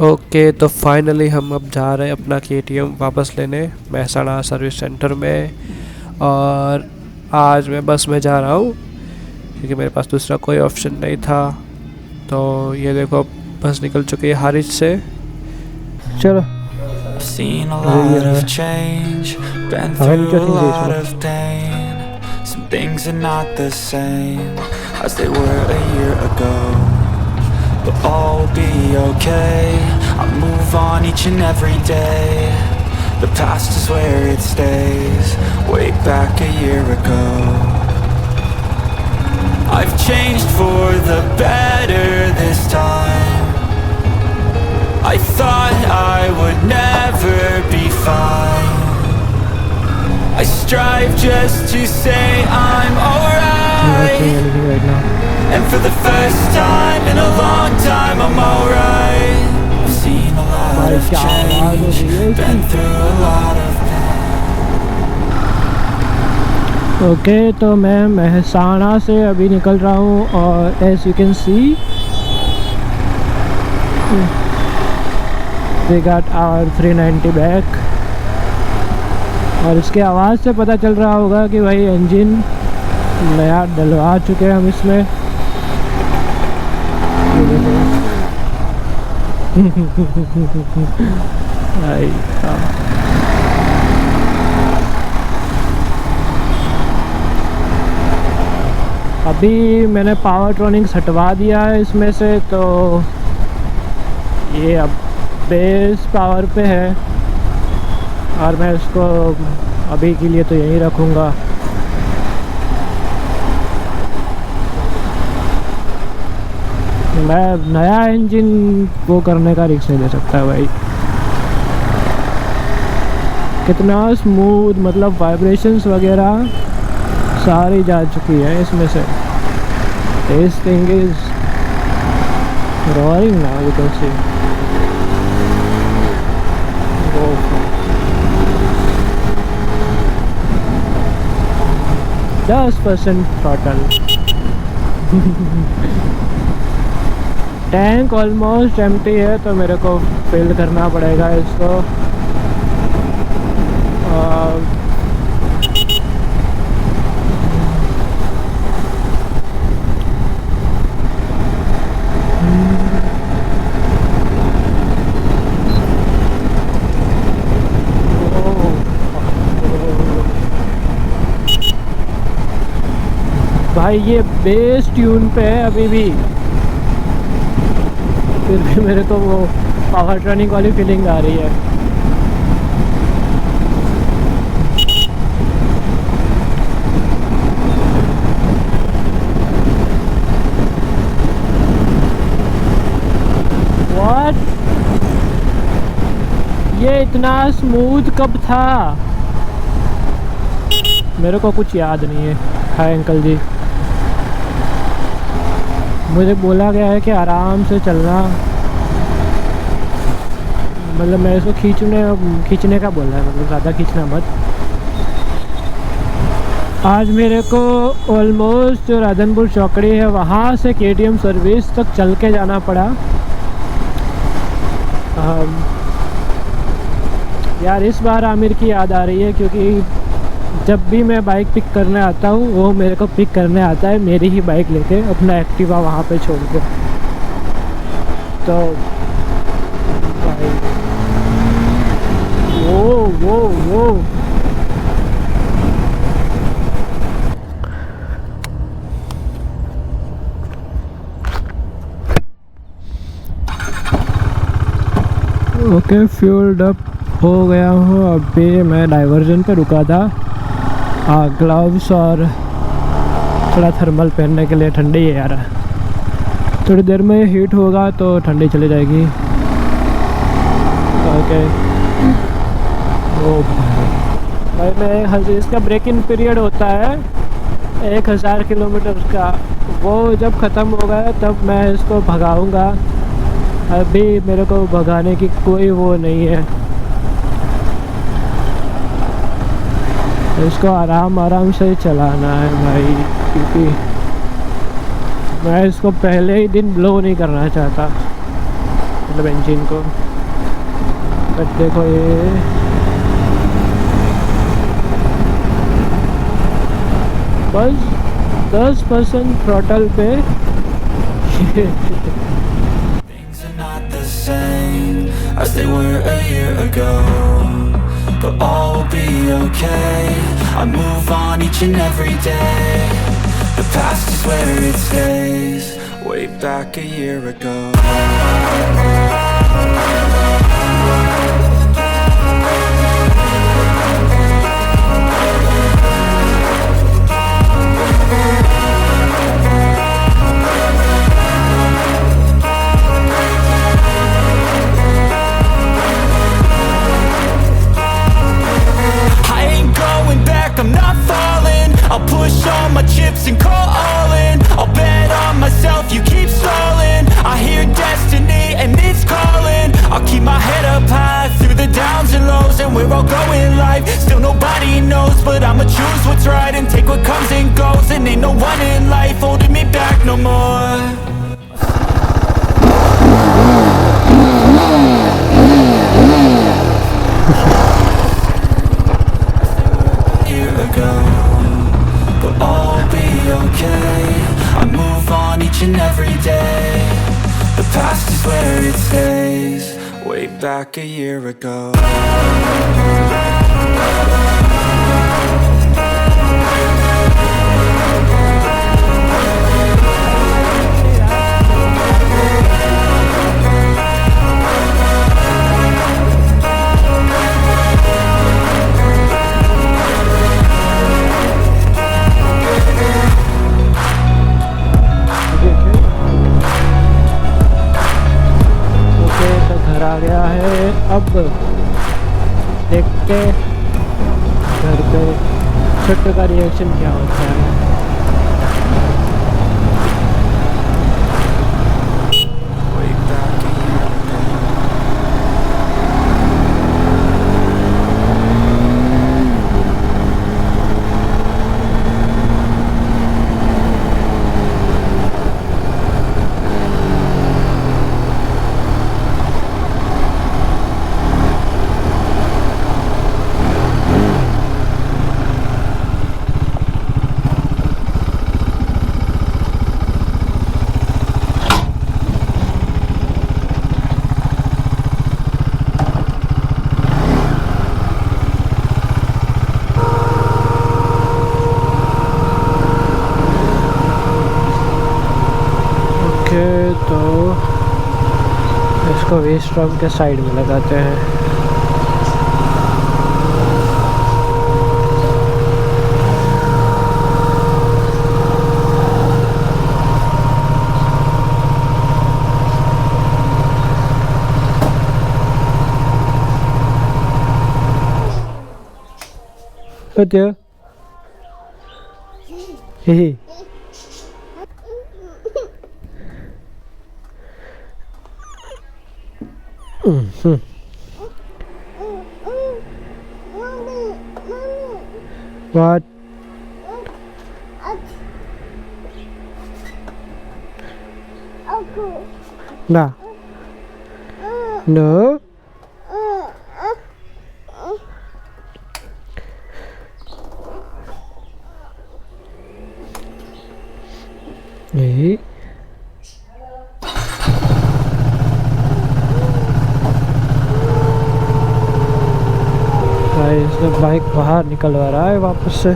Okay, तो finally हम अब जा रहे हैं अपना KTM वापस लेने मehsana सर्विस सेंटर में। और आज मैं बस में जा रहा हूँ क्योंकि मेरे पास दूसरा कोई ऑप्शन नहीं था। तो ये देखो बस निकल चुकी है हारिज से। चलो। Seen a lot of change, been through a lot of pain. Some things are not the same as they were a year ago, but all will be okay. I move on each and every day. The past is where it stays, way back a year ago. I've changed for the better this time. I thought I would never be fine. I strive just to say I'm alright, and for the first time in a long time I'm alright. I've seen a lot of change, been through a lot of pain. Okay, तो मैं mehsana से अभी निकल रहा हूँ और as you can see we got our 390 back। और इसके आवाज़ से पता चल रहा होगा कि भाई इंजन नया डलवा चुके हैं हम इसमें। अभी मैंने पावर ट्रॉनिक्स हटवा दिया है इसमें से, तो ये अब बेस पावर पे है और मैं इसको अभी के लिए तो यहीं रखूँगा। मैं नया इंजन वो करने का रिस्क नहीं ले सकता भाई। कितना स्मूथ, मतलब वाइब्रेशंस वगैरह सारी जा चुकी है इसमें से। This thing is roaring now, you can see. 10% throttle। Tank almost empty है, तो मेरे को फिल करना पड़ेगा इसको। भाई ये बेस ट्यून पे है अभी भी, फिर भी मेरे को वो पावर ट्रॉनिक वाली फीलिंग आ रही है। व्हाट, ये इतना स्मूथ कब था? मेरे को कुछ याद नहीं है। हाय अंकल जी, मुझे बोला गया है कि आराम से चलना, मतलब मैं इसको खींचने का बोला है, मतलब ज़्यादा खींचना मत। आज मेरे को ऑलमोस्ट जो राधनपुर चौकड़ी है वहाँ से KTM सर्विस तक चल के जाना पड़ा। यार इस बार आमिर की याद आ रही है, क्योंकि जब भी मैं बाइक पिक करने आता हूँ वो मेरे को पिक करने आता है मेरी ही बाइक लेके, अपना एक्टिवा वहाँ पे छोड़ के। तो भाई वो ओके, फ्यूल्ड अप हो गया हूँ। अभी मैं डाइवर्जन पे रुका था, ग्लव्स और थोड़ा थर्मल पहनने के लिए। ठंडी है यार, थोड़ी देर में हीट होगा तो ठंडी चली जाएगी। ओके, ओ भाई मैं इसका ब्रेक इन पीरियड होता है 1000 किलोमीटर का, वो जब ख़त्म हो गया तब मैं इसको भगाऊंगा। अभी मेरे को भगाने की कोई वो नहीं है, इसको आराम से चलाना है भाई, क्योंकि मैं इसको पहले ही दिन ब्लो नहीं करना चाहता। मतलब इंजन को। बट देखो ये बस 10% थ्रॉटल पे Things are not the same as they were a year ago, but all will be okay. I move on each and every day. The past is where it stays. Way back a year ago. I'm not falling. I'll push all my chips and call all in. I'll bet on myself, you keep stalling. I hear destiny and it's calling. I'll keep my head up high through the downs and lows. And we're all going live, still nobody knows. But I'ma choose what's right and take what comes and goes. And ain't no one in life holding me back no more. But all will be okay. I move on each and every day. The past is where it stays. Way back a year ago. आ गया है। अब देखते घर पे छोटे का reaction क्या होता है। तो इसको वेस्ट ड्रम के साइड में लगाते हैं। What? Hey. What? Nah. No. Hey. इसने बाइक बाहर निकलवा रहा है वापस से।